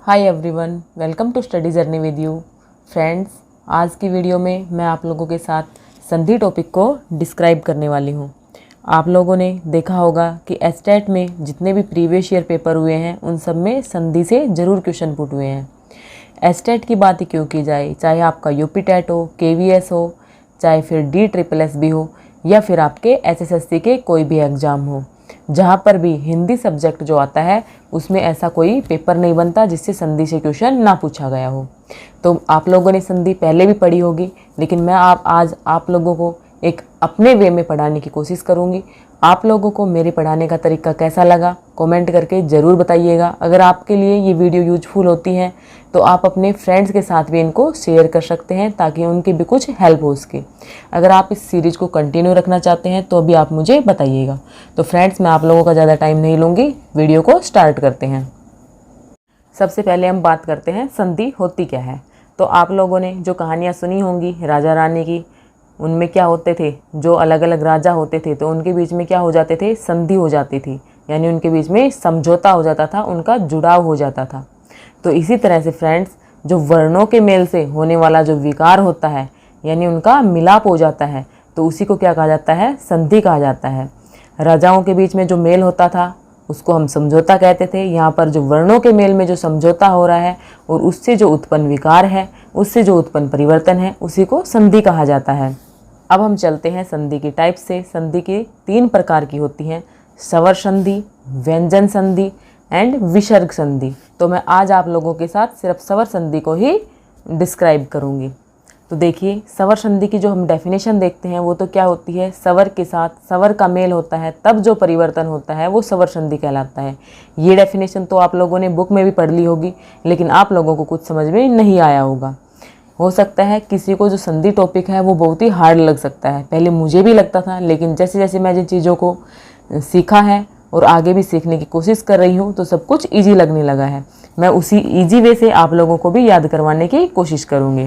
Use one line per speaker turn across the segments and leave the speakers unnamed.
Hi everyone, welcome to study journey with you. Friends, आज की video में मैं आप लोगों के साथ संधि टॉपिक को डिस्क्राइब करने वाली हूँ। आप लोगों ने देखा होगा कि एस्टेट में जितने भी प्रीवियस ईयर पेपर हुए हैं उन सब में संधि से ज़रूर क्वेश्चन पुट हुए हैं। एस्टेट की बात ही क्यों की जाए, चाहे आपका यूपी टेट हो, केवीएस हो, चाहे फिर DSSS हो या फिर आपके SSSC के कोई भी एग्ज़ाम हो, जहाँ पर भी हिंदी सब्जेक्ट जो आता है उसमें ऐसा कोई पेपर नहीं बनता जिससे संधि से क्वेश्चन ना पूछा गया हो। तो आप लोगों ने संधि पहले भी पढ़ी होगी, लेकिन मैं आज आप लोगों को एक अपने वे में पढ़ाने की कोशिश करूँगी। आप लोगों को मेरे पढ़ाने का तरीका कैसा लगा कमेंट करके ज़रूर बताइएगा। अगर आपके लिए ये वीडियो यूजफुल होती है तो आप अपने फ्रेंड्स के साथ भी इनको शेयर कर सकते हैं ताकि उनकी भी कुछ हेल्प हो सके। अगर आप इस सीरीज़ को कंटिन्यू रखना चाहते हैं तो अभी आप मुझे बताइएगा। तो फ्रेंड्स, मैं आप लोगों का ज़्यादा टाइम नहीं लूँगी, वीडियो को स्टार्ट करते हैं। सबसे पहले हम बात करते हैं संधि होती क्या है। तो आप लोगों ने जो कहानियाँ सुनी होंगी राजा रानी की, उनमें क्या होते थे, जो अलग अलग राजा होते थे तो उनके बीच में क्या हो जाते थे, संधि हो जाती थी, यानी उनके बीच में समझौता हो जाता था, उनका जुड़ाव हो जाता था। तो इसी तरह से फ्रेंड्स, जो वर्णों के मेल से होने वाला जो विकार होता है, यानी उनका मिलाप हो जाता है, तो उसी को क्या कहा जाता है, संधि कहा जाता है। राजाओं के बीच में जो मेल होता था उसको हम समझौता कहते थे। यहाँ पर जो वर्णों के मेल में जो समझौता हो रहा है और उससे जो उत्पन्न विकार है, उससे जो उत्पन्न परिवर्तन है, उसी को संधि कहा जाता है। अब हम चलते हैं संधि की टाइप से। संधि की 3 प्रकार की होती हैं, स्वर संधि, व्यंजन संधि एंड विसर्ग संधि। तो मैं आज आप लोगों के साथ सिर्फ स्वर संधि को ही डिस्क्राइब करूंगी। तो देखिए, स्वर संधि की जो हम डेफिनेशन देखते हैं वो तो क्या होती है, स्वर के साथ स्वर का मेल होता है तब जो परिवर्तन होता है वो स्वर संधि कहलाता है। ये डेफिनेशन तो आप लोगों ने बुक में भी पढ़ ली होगी, लेकिन आप लोगों को कुछ समझ में नहीं आया होगा। हो सकता है किसी को जो संधि टॉपिक है वो बहुत ही हार्ड लग सकता है। पहले मुझे भी लगता था, लेकिन जैसे जैसे मैं जिन चीज़ों को सीखा है और आगे भी सीखने की कोशिश कर रही हूँ तो सब कुछ ईजी लगने लगा है। मैं उसी ईजी वे से आप लोगों को भी याद करवाने की कोशिश करूँगी।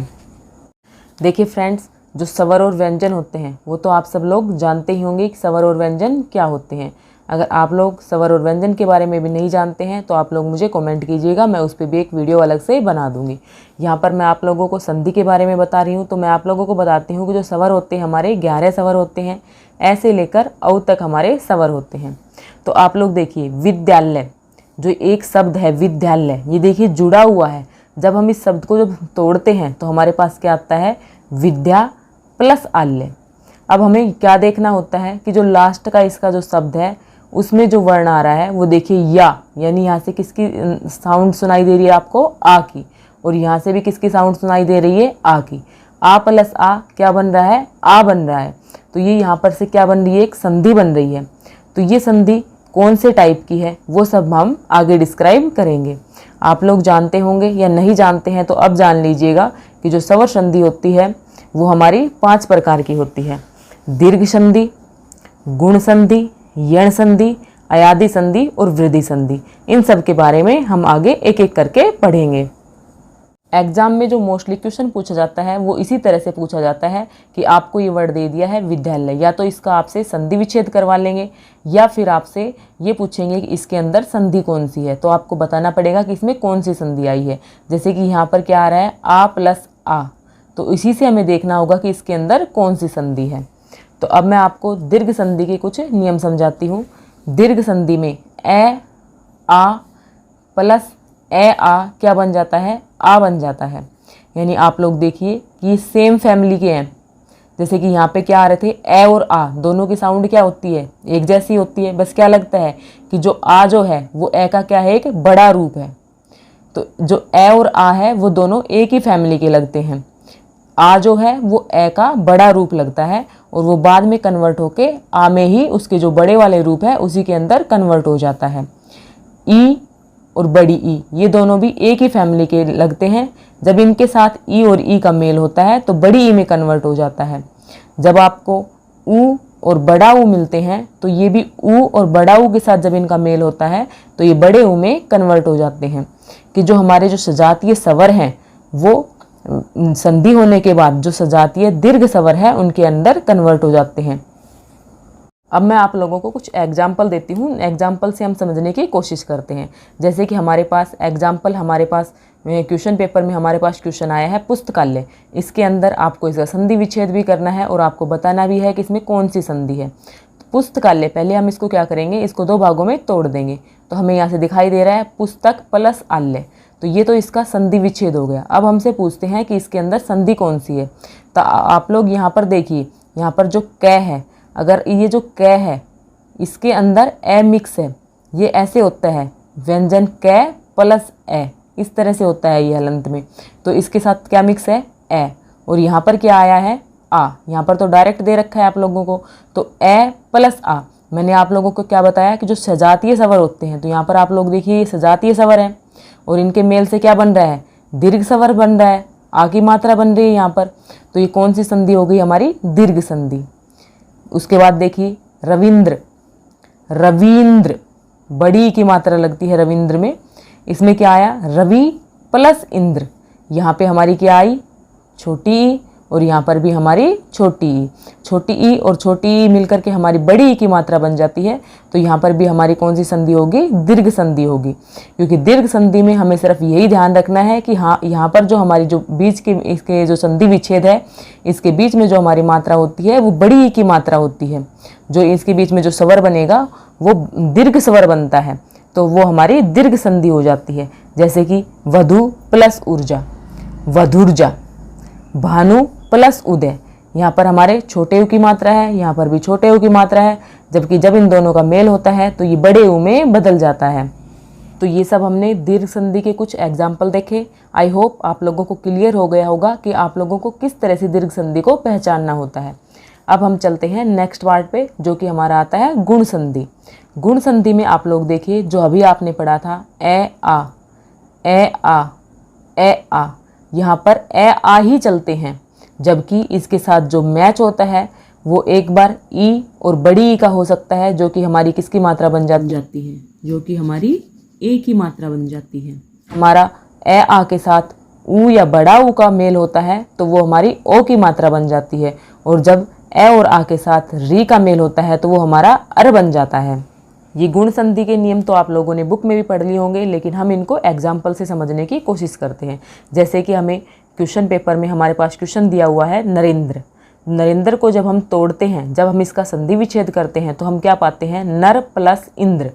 देखिए फ्रेंड्स, जो स्वर और व्यंजन होते हैं वो तो आप सब लोग जानते ही होंगे कि स्वर और व्यंजन क्या होते हैं। अगर आप लोग स्वर और व्यंजन के बारे में भी नहीं जानते हैं तो आप लोग मुझे कमेंट कीजिएगा, मैं उस पर भी एक वीडियो अलग से बना दूंगी। यहाँ पर मैं आप लोगों को संधि के बारे में बता रही हूँ, तो मैं आप लोगों को बताती हूँ कि जो स्वर होते हैं हमारे 11 स्वर होते हैं, ऐसे लेकर औ तक हमारे स्वर होते हैं। तो आप लोग देखिए, विद्यालय जो एक शब्द है विद्यालय, ये देखिए जुड़ा हुआ है। जब हम इस शब्द को जब तोड़ते हैं तो हमारे पास क्या आता है, विद्या प्लस आल्य। अब हमें क्या देखना होता है कि जो लास्ट का इसका जो शब्द है उसमें जो वर्ण आ रहा है वो देखिए या, यानी यहाँ से किसकी साउंड सुनाई दे रही है आपको, आ की, और यहाँ से भी किसकी साउंड सुनाई दे रही है, आ की। आ प्लस आ क्या बन रहा है, आ बन रहा है। तो ये यहाँ पर से क्या बन रही है, एक संधि बन रही है। तो ये संधि कौन से टाइप की है वो सब हम आगे डिस्क्राइब करेंगे। आप लोग जानते होंगे या नहीं जानते हैं तो अब जान लीजिएगा कि जो स्वर संधि होती है वो हमारी 5 प्रकार की होती है। दीर्घ संधि, गुण संधि, यण संधि, अयादि संधि और वृद्धि संधि। इन सब के बारे में हम आगे एक एक करके पढ़ेंगे। एग्जाम में जो मोस्टली क्वेश्चन पूछा जाता है वो इसी तरह से पूछा जाता है कि आपको ये वर्ड दे दिया है विद्यालय, या तो इसका आपसे संधि विच्छेद करवा लेंगे या फिर आपसे ये पूछेंगे कि इसके अंदर संधि कौन सी है। तो आपको बताना पड़ेगा कि इसमें कौन सी संधि आई है। जैसे कि यहाँ पर क्या आ रहा है, आ प्लस आ, तो इसी से हमें देखना होगा कि इसके अंदर कौन सी संधि है। तो अब मैं आपको दीर्घ संधि के कुछ नियम समझाती हूँ। दीर्घ संधि में ए आ प्लस ए आ क्या बन जाता है, आ बन जाता है। यानी आप लोग देखिए कि सेम फैमिली के हैं। जैसे कि यहाँ पे क्या आ रहे थे, ए और आ, दोनों की साउंड क्या होती है, एक जैसी होती है। बस क्या लगता है कि जो आ जो है वो ए का क्या है, एक बड़ा रूप है। तो जो ए और आ है वो दोनों एक ही फैमिली के लगते हैं। आ जो है वो ए का बड़ा रूप लगता है और वो बाद में कन्वर्ट होके आ में ही उसके जो बड़े वाले रूप है उसी के अंदर कन्वर्ट हो जाता है। ई और बड़ी ई, ये दोनों भी एक ही फैमिली के लगते हैं। जब इनके साथ ई और ई का मेल होता है तो बड़ी ई में कन्वर्ट हो जाता है। जब आपको ऊ और बड़ा ऊ मिलते हैं तो ये भी ऊ और बड़ा ऊ के साथ जब इनका मेल होता है तो ये बड़े ऊ में कन्वर्ट हो जाते हैं। कि जो हमारे जो सजातीय स्वर हैं वो संधि होने के बाद जो सजातीय दीर्घ स्वर है उनके अंदर कन्वर्ट हो जाते हैं। अब मैं आप लोगों को कुछ एग्जाम्पल देती हूँ, एग्जाम्पल से हम समझने की कोशिश करते हैं। जैसे कि हमारे पास एग्जाम्पल, हमारे पास क्वेश्चन पेपर में हमारे पास क्वेश्चन आया है पुस्तकालय। इसके अंदर आपको इसका संधि विच्छेद भी करना है और आपको बताना भी है कि इसमें कौन सी संधि है। पुस्तकालय, पहले हम इसको क्या करेंगे, इसको दो भागों में तोड़ देंगे। तो हमें यहाँ से दिखाई दे रहा है पुस्तक प्लस आल्य, तो ये तो इसका संधि विच्छेद हो गया। अब हमसे पूछते हैं कि इसके अंदर संधि कौन सी है। तो आप लोग यहाँ पर देखिए, यहाँ पर जो क है, अगर ये जो क है इसके अंदर ए मिक्स है, ये ऐसे होता है व्यंजन क प्लस ए, इस तरह से होता है ये हलंत में। तो इसके साथ क्या मिक्स है, ए, और यहाँ पर क्या आया है, आ। यहाँ पर तो डायरेक्ट दे रखा है आप लोगों को, तो ए प्लस आ। मैंने आप लोगों को क्या बताया कि जो सजातीय स्वर होते हैं, तो यहाँ पर आप लोग देखिए ये सजातीय स्वर है और इनके मेल से क्या बन रहा है, दीर्घ स्वर बन रहा है, आ की मात्रा बन रही है यहाँ पर। तो ये कौन सी संधि हो गई हमारी, दीर्घ संधि। उसके बाद देखिए रविंद्र, रविंद्र बड़ी की मात्रा लगती है रविंद्र में, इसमें क्या आया, रवि प्लस इंद्र। यहाँ पे हमारी क्या आई, छोटी ई, और यहाँ पर भी हमारी छोटी ई। छोटी ई और छोटी ई मिलकर के हमारी बड़ी ई की मात्रा बन जाती है। तो यहाँ पर भी हमारी कौन सी संधि होगी, दीर्घ संधि होगी। क्योंकि दीर्घ संधि में हमें सिर्फ यही ध्यान रखना है कि हाँ, यहाँ पर जो हमारी जो बीच के इसके जो संधि विच्छेद है, इसके बीच में जो हमारी मात्रा होती है वो बड़ी ई की मात्रा होती है। जो इसके बीच में जो स्वर बनेगा वो दीर्घ स्वर बनता है, तो वो हमारी दीर्घ संधि हो जाती है। जैसे कि वधु प्लस ऊर्जा, वधुर्जा। भानु प्लस उदय, यहाँ पर हमारे छोटे ऊ की मात्रा है, यहाँ पर भी छोटे ऊ की मात्रा है, जबकि जब इन दोनों का मेल होता है तो ये बड़े ऊ में बदल जाता है। तो ये सब हमने दीर्घ संधि के कुछ एग्जाम्पल देखे। आई होप आप लोगों को क्लियर हो गया होगा कि आप लोगों को किस तरह से दीर्घ संधि को पहचानना होता है। अब हम चलते हैं नेक्स्ट पार्ट पे, जो कि हमारा आता है गुण संधि। गुण संधि में आप लोग देखिए, जो अभी आपने पढ़ा था ए आ, ए आ, ए आ, यहाँ पर ए आ ही चलते हैं, जबकि इसके साथ जो मैच होता है वो एक बार ई और बड़ी ई का हो सकता है, जो कि हमारी किसकी मात्रा बन जाती है, जो कि हमारी ए की मात्रा बन जाती है। हमारा ए आ के साथ ऊ या बड़ा ऊ का मेल होता है तो वो हमारी ओ की मात्रा बन जाती है, और जब ए और आ के साथ री का मेल होता है तो वो हमारा अर बन जाता है। ये गुण संधि के नियम तो आप लोगों ने बुक में भी पढ़ लिए होंगे, लेकिन हम इनको एग्जाम्पल से समझने की कोशिश करते हैं। जैसे कि हमें क्वेश्चन पेपर में हमारे पास क्वेश्चन दिया हुआ है नरेंद्र। नरेंद्र को जब हम तोड़ते हैं, जब हम इसका संधि विच्छेद करते हैं, तो हम क्या पाते हैं, नर प्लस इंद्र।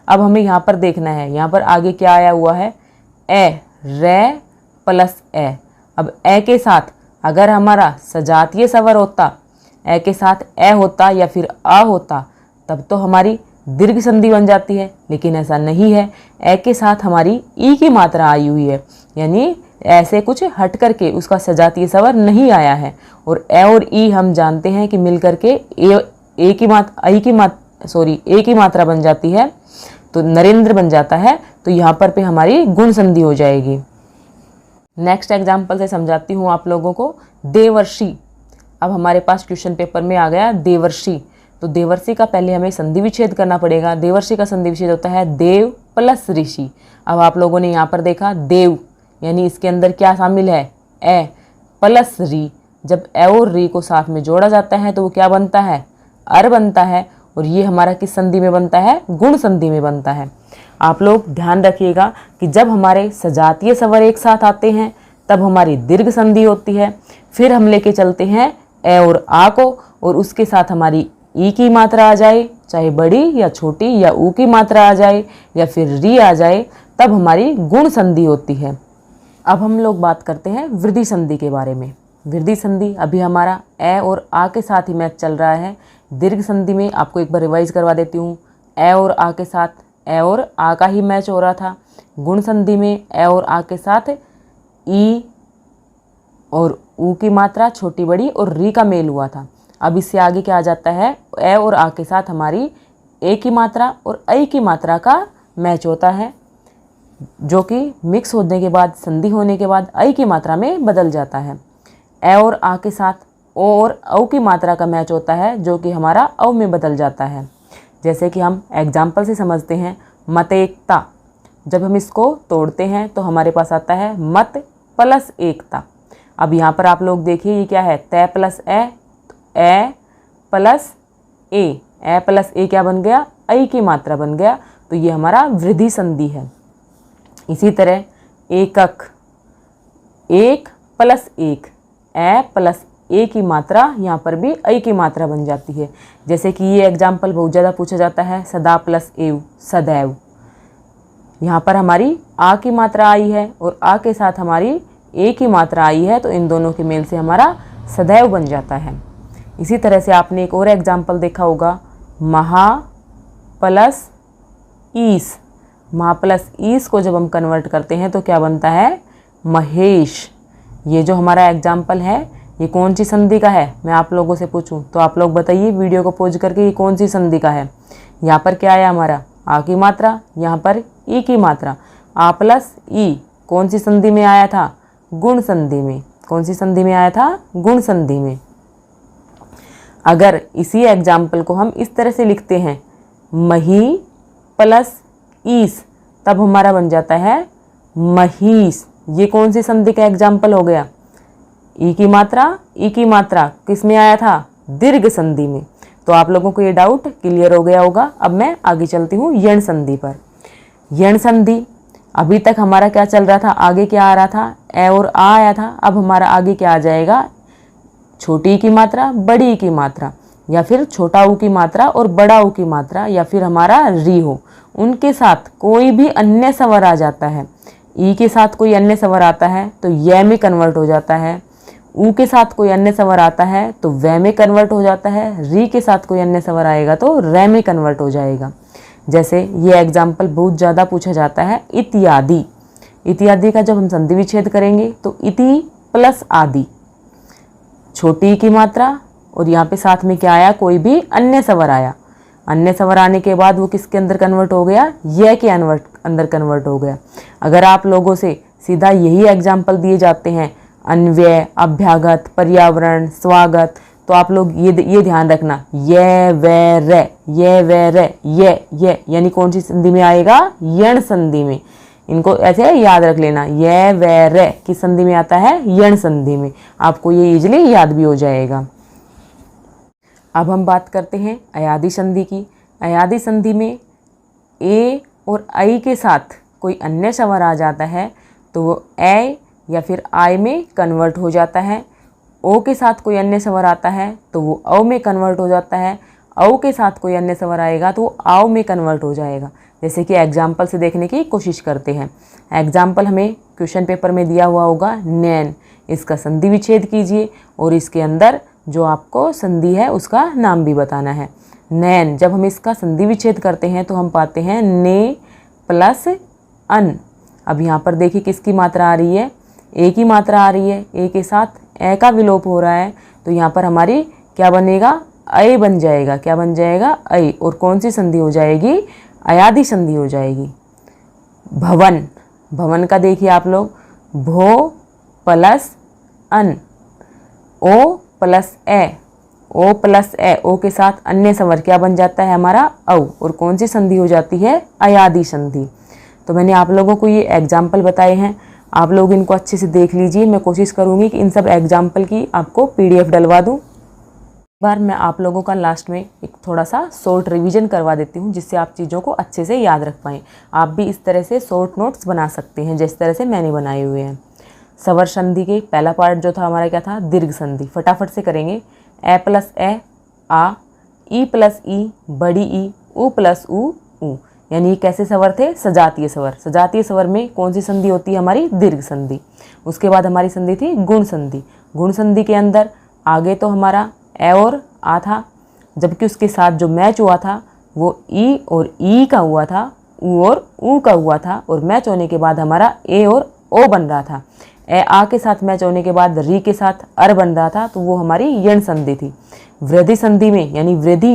अब हमें यहाँ पर देखना है, यहाँ पर आगे क्या आया हुआ है, ए, रे प्लस ए। अब ए के साथ अगर हमारा सजातीय स्वर होता, ए के साथ ए होता या फिर आ होता, तब तो हमारी दीर्घ संधि बन जाती है, लेकिन ऐसा नहीं है। ए के साथ हमारी ई की मात्रा आई हुई है, यानी ऐसे कुछ हट करके उसका सजातीय स्वर नहीं आया है। और ए और ई हम जानते हैं कि मिलकर के ए की मात्रा बन जाती है, तो नरेंद्र बन जाता है। तो यहाँ पर पे हमारी गुण संधि हो जाएगी। नेक्स्ट एग्जाम्पल से समझाती हूँ आप लोगों को, देवर्षि। अब हमारे पास क्वेश्चन पेपर में आ गया देवर्षि। तो देवर्षि का पहले हमें संधि विच्छेद करना पड़ेगा। देवर्षि का संधि विच्छेद होता है देव प्लस ऋषि। अब आप लोगों ने यहाँ पर देखा देव, यानी इसके अंदर क्या शामिल है, ए प्लस री। जब ए और री को साथ में जोड़ा जाता है तो वो क्या बनता है, अर बनता है। और ये हमारा किस संधि में बनता है, गुण संधि में बनता है। आप लोग ध्यान रखिएगा कि जब हमारे सजातीय स्वर एक साथ आते हैं तब हमारी दीर्घ संधि होती है। फिर हम लेके चलते हैं ए और आ को, और उसके साथ हमारी ई की मात्रा आ जाए, चाहे बड़ी या छोटी, या ऊ की मात्रा आ जाए या फिर री आ जाए, तब हमारी गुण संधि होती है। अब हम लोग बात करते हैं वृद्धि संधि के बारे में। वृद्धि संधि अभी हमारा ए और आ के साथ ही मैच चल रहा है। दीर्घ संधि में आपको एक बार रिवाइज करवा देती हूँ, ए और आ के साथ ए और आ का ही मैच हो रहा था। गुण संधि में ए और आ के साथ ई और ऊ की मात्रा छोटी बड़ी और री का मेल हुआ था। अब इससे आगे क्या आ जाता है, ए और आ के साथ हमारी ए की मात्रा और ऐ की मात्रा का मैच होता है, जो कि मिक्स होने के बाद, संधि होने के बाद ऐ की मात्रा में बदल जाता है। ए और आ के साथ ओ और औ की मात्रा का मैच होता है, जो कि हमारा औ में बदल जाता है। जैसे कि हम एग्जाम्पल से समझते हैं, मतेकता। जब हम इसको तोड़ते हैं तो हमारे पास आता है मत प्लस एकता। अब यहाँ पर आप लोग देखिए ये क्या है, तय प्लस ए प्लस ए, ए प्लस ए क्या बन गया, ऐ की मात्रा बन गया, तो ये हमारा वृद्धि संधि है। इसी तरह एकक, एक प्लस एक, ए प्लस ए की मात्रा यहाँ पर भी ऐ की मात्रा बन जाती है। जैसे कि ये एग्जाम्पल बहुत ज़्यादा पूछा जाता है, सदा प्लस एव, सदैव। यहाँ पर हमारी आ की मात्रा आई है और आ के साथ हमारी ए की मात्रा आई है, तो इन दोनों के मेल से हमारा सदैव बन जाता है। इसी तरह से आपने एक और एग्जाम्पल देखा होगा, महा प्लस ईस। महा प्लस ईस को जब हम कन्वर्ट करते हैं तो क्या बनता है, महेश। ये जो हमारा एग्जाम्पल है ये कौन सी संधि का है, मैं आप लोगों से पूछूं तो आप लोग बताइए वीडियो को पॉज करके, ये कौन सी संधि का है। यहाँ पर क्या आया हमारा, आ की मात्रा, यहाँ पर ई की मात्रा। आ प्लस ई कौन सी संधि में आया था, गुण संधि में। कौन सी संधि में आया था, गुण संधि में। अगर इसी एग्जाम्पल को हम इस तरह से लिखते हैं, मही प्लस ईस, तब हमारा बन जाता है महीस। ये कौन सी संधि का एग्जाम्पल हो गया, ई की मात्रा, ई की मात्रा किस में आया था, दीर्घ संधि में। तो आप लोगों को ये डाउट क्लियर हो गया होगा। अब मैं आगे चलती हूँ यण संधि पर। यण संधि, अभी तक हमारा क्या चल रहा था, आगे क्या आ रहा था, ए और आ आया था। अब हमारा आगे क्या आ जाएगा, छोटी ई की मात्रा, बड़ी ई की मात्रा, या फिर छोटा ऊ की मात्रा और बड़ा ऊ की मात्रा, या फिर हमारा री हो, उनके साथ कोई भी अन्य स्वर आ जाता है। ई के साथ कोई अन्य स्वर आता है तो य में कन्वर्ट हो जाता है। ऊ के साथ कोई अन्य स्वर आता है तो व में कन्वर्ट हो जाता है। री के साथ कोई अन्य स्वर आएगा तो र में कन्वर्ट हो जाएगा। जैसे ये एग्जाम्पल बहुत ज़्यादा पूछा जाता है, इत्यादि। इत्यादि का जब हम संधि विच्छेद करेंगे तो इति प्लस आदि, छोटी की मात्रा और यहाँ पे साथ में क्या आया, कोई भी अन्य स्वर आया। अन्य स्वर आने के बाद वो किसके अंदर कन्वर्ट हो गया, य के अंदर कन्वर्ट हो गया। अगर आप लोगों से सीधा यही एग्जाम्पल दिए जाते हैं, अन्वय, अभ्यागत, पर्यावरण, स्वागत, तो आप लोग ये ध्यान रखना, ये व रे, ये व रे, ये यानी कौन सी संधि में आएगा, यण संधि में। इनको ऐसे याद रख लेना, ये व रे किस संधि में आता है, यण संधि में। आपको ये इजीली याद भी हो जाएगा। अब हम बात करते हैं अयादि संधि की। अयादि संधि में ए और आई के साथ कोई अन्य स्वर आ जाता है तो वो ए या फिर आई में कन्वर्ट हो जाता है। ओ के साथ कोई अन्य स्वर आता है तो वो औ में कन्वर्ट हो जाता है। औ के साथ कोई अन्य स्वर आएगा तो वो आव में कन्वर्ट हो जाएगा। जैसे कि एग्जाम्पल से देखने की कोशिश करते हैं। एग्जाम्पल हमें क्वेश्चन पेपर में दिया हुआ होगा, नैन। इसका संधि विच्छेद कीजिए और इसके अंदर जो आपको संधि है उसका नाम भी बताना है। नैन, जब हम इसका संधि विच्छेद करते हैं तो हम पाते हैं ने प्लस अन। अब यहाँ पर देखिए किसकी मात्रा आ रही है, ए की मात्रा आ रही है। ए के साथ ए का विलोप हो रहा है तो यहाँ पर हमारी क्या बनेगा, ऐ बन जाएगा। क्या बन जाएगा, ऐ। और कौन सी संधि हो जाएगी, अयादि संधि हो जाएगी। भवन, भवन का देखिए आप लोग, भो प्लस अन, ओ प्लस ए, ओ प्लस ए, ओ के साथ अन्य स्वर क्या बन जाता है हमारा, औ। और कौन सी संधि हो जाती है, अयादि संधि। तो मैंने आप लोगों को ये एग्जाम्पल बताए हैं, आप लोग इनको अच्छे से देख लीजिए। मैं कोशिश करूँगी कि इन सब एग्जाम्पल की आपको PDF डलवा दूँ। बार मैं आप लोगों का लास्ट में एक थोड़ा सा शॉर्ट रिवीजन करवा देती हूँ जिससे आप चीज़ों को अच्छे से याद रख पाएँ। आप भी इस तरह से शॉर्ट नोट्स बना सकते हैं जिस तरह से मैंने बनाए हुए हैं। स्वर संधि के पहला पार्ट जो था हमारा क्या था, दीर्घ संधि। फटाफट से करेंगे। ए प्लस ए, आ, ई प्लस ई, बड़ी ई, ऊ प्लस ऊ, ऊ। यानी कैसे स्वर थे, सजातीय स्वर। सजातीय स्वर में कौन सी संधि होती है हमारी, दीर्घ संधि। उसके बाद हमारी संधि थी गुण संधि। गुण संधि के अंदर आगे तो हमारा ए और आ था, जबकि उसके साथ जो मैच हुआ था वो ई और ई का हुआ था, ऊ और ऊ का हुआ था। और मैच होने के बाद हमारा ए और ओ बन रहा था। ए आ के साथ मैच होने के बाद री के साथ अर बन रहा था, तो वो हमारी यण संधि थी। वृद्धि संधि में यानी वृद्धि,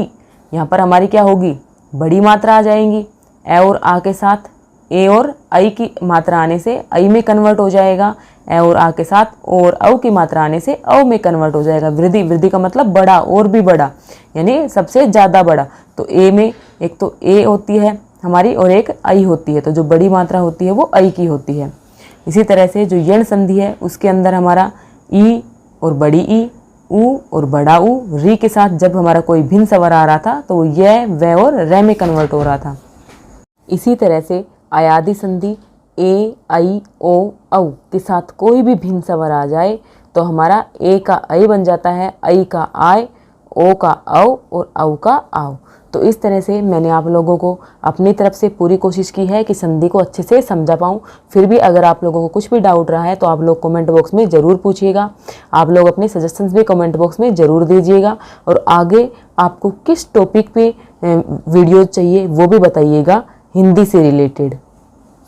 यहाँ पर हमारी क्या होगी, बड़ी मात्रा आ जाएंगी। ए और आ के साथ ए और आई की मात्रा आने से आई में कन्वर्ट हो जाएगा। ए और आ के साथ ओ और औ की मात्रा आने से औ में कन्वर्ट हो जाएगा। वृद्धि, वृद्धि का मतलब बड़ा, और भी बड़ा, यानी सबसे ज़्यादा बड़ा। तो ए में एक तो ए होती है हमारी और एक आई होती है, तो जो बड़ी मात्रा होती है वो आई की होती है। इसी तरह से जो यण संधि है उसके अंदर हमारा ई और बड़ी ई, ऊ और बड़ा ऊ, री के साथ जब हमारा कोई भिन्न स्वर आ रहा था तो वो य, व और रे में कन्वर्ट हो रहा था। इसी तरह से अयादि संधि ए, आई, ओ, औ के साथ कोई भी भिन्न स्वर आ जाए तो हमारा ए का ऐ बन जाता है, ऐ का आय, ओ का औ और औ का आव। तो इस तरह से मैंने आप लोगों को अपनी तरफ से पूरी कोशिश की है कि संधि को अच्छे से समझा पाऊँ। फिर भी अगर आप लोगों को कुछ भी डाउट रहा है तो आप लोग कमेंट बॉक्स में ज़रूर पूछिएगा। आप लोग अपने सजेशंस भी कमेंट बॉक्स में ज़रूर दीजिएगा और आगे आपको किस टॉपिक पे वीडियोज़ चाहिए वो भी बताइएगा हिंदी से रिलेटेड।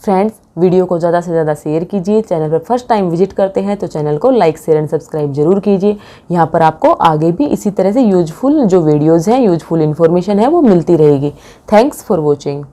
फ्रेंड्स, वीडियो को ज़्यादा से ज़्यादा शेयर कीजिए। चैनल पर फर्स्ट टाइम विजिट करते हैं तो चैनल को लाइक, शेयर एंड सब्सक्राइब जरूर कीजिए। यहाँ पर आपको आगे भी इसी तरह से यूजफुल जो वीडियोज़ हैं, यूजफुल इन्फॉर्मेशन है वो मिलती रहेगी। Thanks for watching.